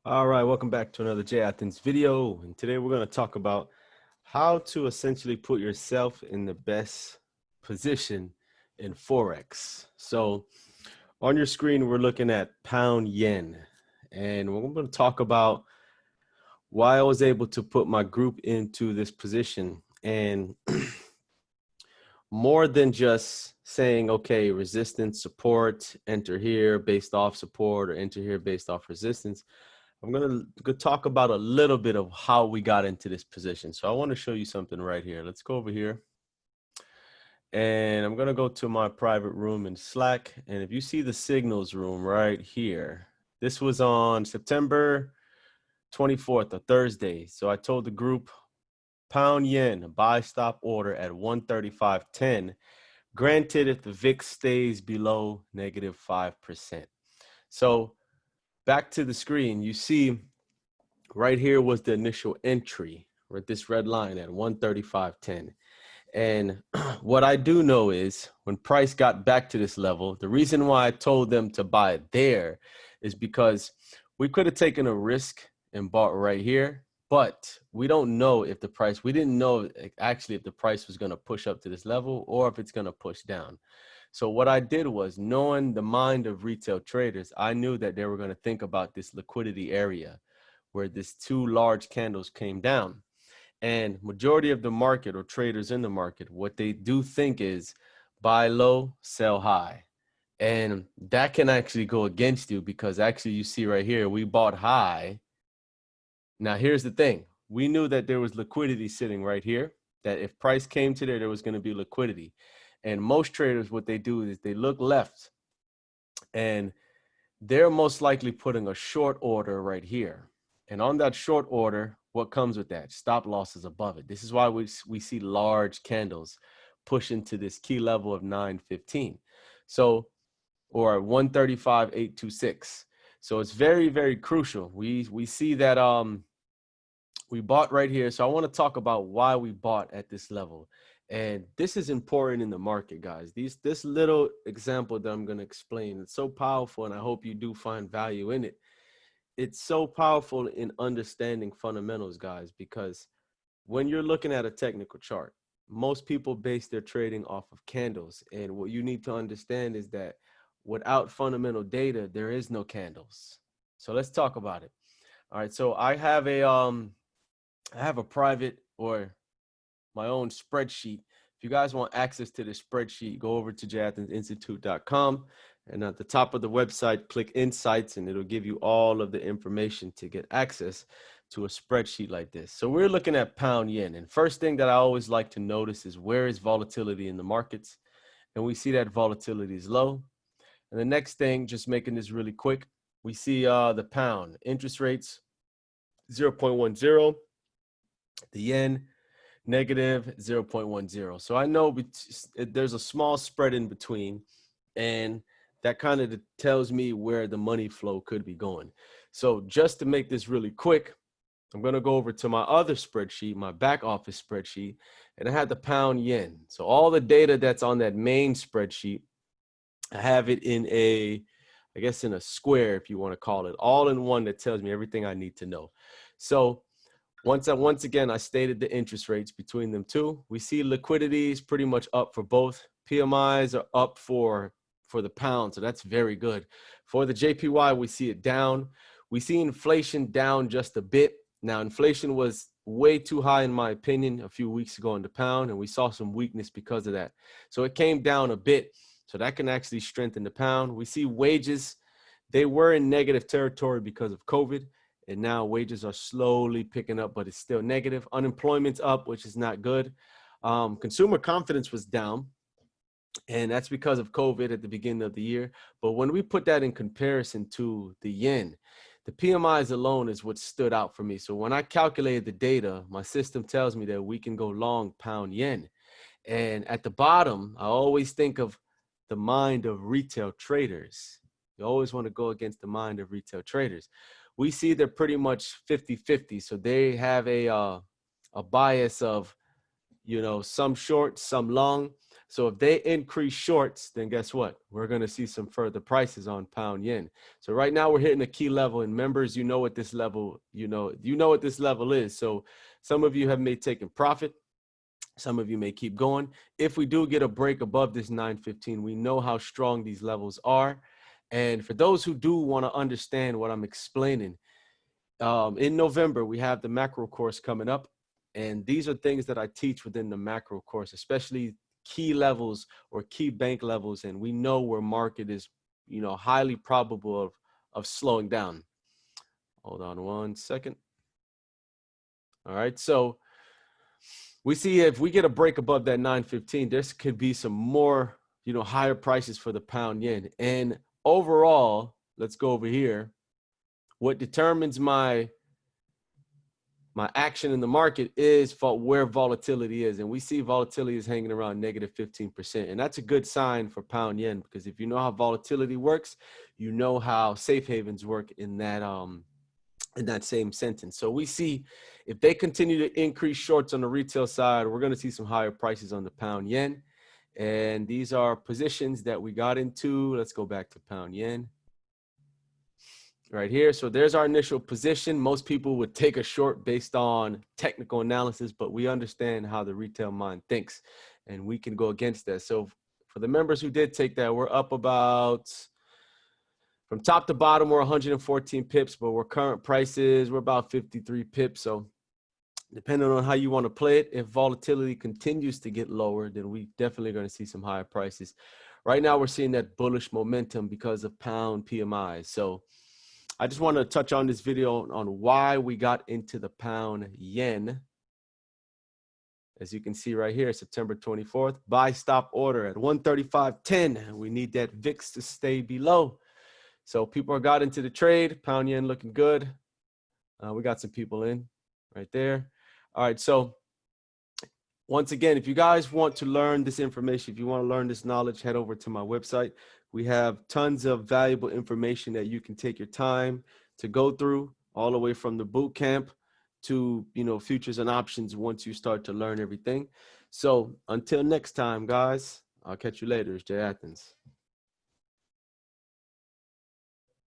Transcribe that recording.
All right, welcome back to another J Athens video. And today we're going to talk about how to essentially put yourself in the best position in Forex. So on your screen, we're looking at pound yen. And we're going to talk about why I was able to put my group into this position. And more than just saying, okay, resistance, support, enter here based off support or enter here based off resistance. I'm going to talk about a little bit of how we got into this position. So I want to show you something right here. Let's go over here. And I'm going to go to my private room in Slack. And if you see the signals room right here, this was on September 24th, a Thursday. So I told the group, pound yen, buy stop order at 135.10. Granted, if the VIX stays below negative 5%. So back to the screen, you see right here was the initial entry, right? This red line at 135.10. And what I do know is when price got back to this level, the reason why I told them to buy it there is because we could have taken a risk and bought right here, but we don't know if the price, we didn't know actually if the price was going to push up to this level or if it's going to push down. So what I did was, knowing the mind of retail traders, I knew that they were going to think about this liquidity area where these two large candles came down. And majority of the market or traders in the market, what they do think is buy low, sell high. And that can actually go against you because actually you see right here, we bought high. Now, here's the thing. We knew that there was liquidity sitting right here, that if price came to there was going to be liquidity. And most traders, what they do is they look left and they're most likely putting a short order right here. And on that short order, what comes with that? Stop losses above it. This is why we see large candles push into this key level of 915. So, or 135.826. So it's very, very crucial. We see that we bought right here. So I want to talk about why we bought at this level. And this is important in the market, guys. This little example that I'm going to explain, it's so powerful, and I hope you do find value in it. It's so powerful in understanding fundamentals, guys, because when you're looking at a technical chart, most people base their trading off of candles. And what you need to understand is that without fundamental data, there is no candles. So let's talk about it. All right. So I have a private or my own spreadsheet. If you guys want access to this spreadsheet, go over to jathensinstitute.com. And at the top of the website, click Insights, and it'll give you all of the information to get access to a spreadsheet like this. So we're looking at pound yen. And first thing that I always like to notice is where is volatility in the markets? And we see that volatility is low. And the next thing, just making this really quick, we see the pound interest rates 0.10, the yen negative 0.10. So I know there's a small spread in between, and that kind of tells me where the money flow could be going. So just to make this really quick, I'm going to go over to my other spreadsheet, my back office spreadsheet, and I had the pound yen. So all the data that's on that main spreadsheet, I have it in I guess in a square, if you want to call it, all in one that tells me everything I need to know. So once again, I stated the interest rates between them two. We see liquidity is pretty much up for both. PMIs are up for the pound, so that's very good. For the JPY, we see it down. We see inflation down just a bit. Now, inflation was way too high, in my opinion, a few weeks ago in the pound, and we saw some weakness because of that. So it came down a bit, so that can actually strengthen the pound. We see wages. They were in negative territory because of COVID. And now wages are slowly picking up, but it's still negative. Unemployment's up, which is not good. Consumer confidence was down, and that's because of COVID at the beginning of the year. But when we put that in comparison to the yen, the PMIs alone is what stood out for me. So when I calculated the data, my system tells me that we can go long pound yen. And at the bottom, I always think of the mind of retail traders. You always want to go against the mind of retail traders. We see they're pretty much 50-50. So they have a bias of, some short, some long. So if they increase shorts, then guess what? We're going to see some further prices on pound yen. So right now we're hitting a key level, and members, you know what this level, you know what this level is. So some of you have may taken profit. Some of you may keep going. If we do get a break above this 915, we know how strong these levels are. And for those who do want to understand what I'm explaining, in November, we have the macro course coming up. And these are things that I teach within the macro course, especially key levels or key bank levels. And we know where market is, highly probable of slowing down. Hold on one second. All right. So we see if we get a break above that 915, this could be some more, higher prices for the pound yen. And overall, let's go over here. What determines my action in the market is where volatility is. And we see volatility is hanging around negative 15%. And that's a good sign for pound yen, because if you know how volatility works, you know how safe havens work in that same sentence. So we see if they continue to increase shorts on the retail side, we're going to see some higher prices on the pound yen. And these are positions that we got into. Let's go back to pound yen right here. So there's our initial position. Most people would take a short based on technical analysis, but we understand how the retail mind thinks, and we can go against that. So for the members who did take that, we're up about, from top to bottom, we're 114 pips, but we're current prices, we're about 53 pips. So depending on how you want to play it, if volatility continues to get lower, then we definitely are going to see some higher prices. Right now, we're seeing that bullish momentum because of pound PMI. So I just want to touch on this video on why we got into the pound yen. As you can see right here, September 24th, buy stop order at 135.10. We need that VIX to stay below. So people got into the trade, pound yen looking good. We got some people in right there. All right, so once again, if you guys want to learn this information, if you want to learn this knowledge, head over to my website. We have tons of valuable information that you can take your time to go through, all the way from the boot camp to, futures and options once you start to learn everything. So until next time, guys, I'll catch you later. It's Jay Athens.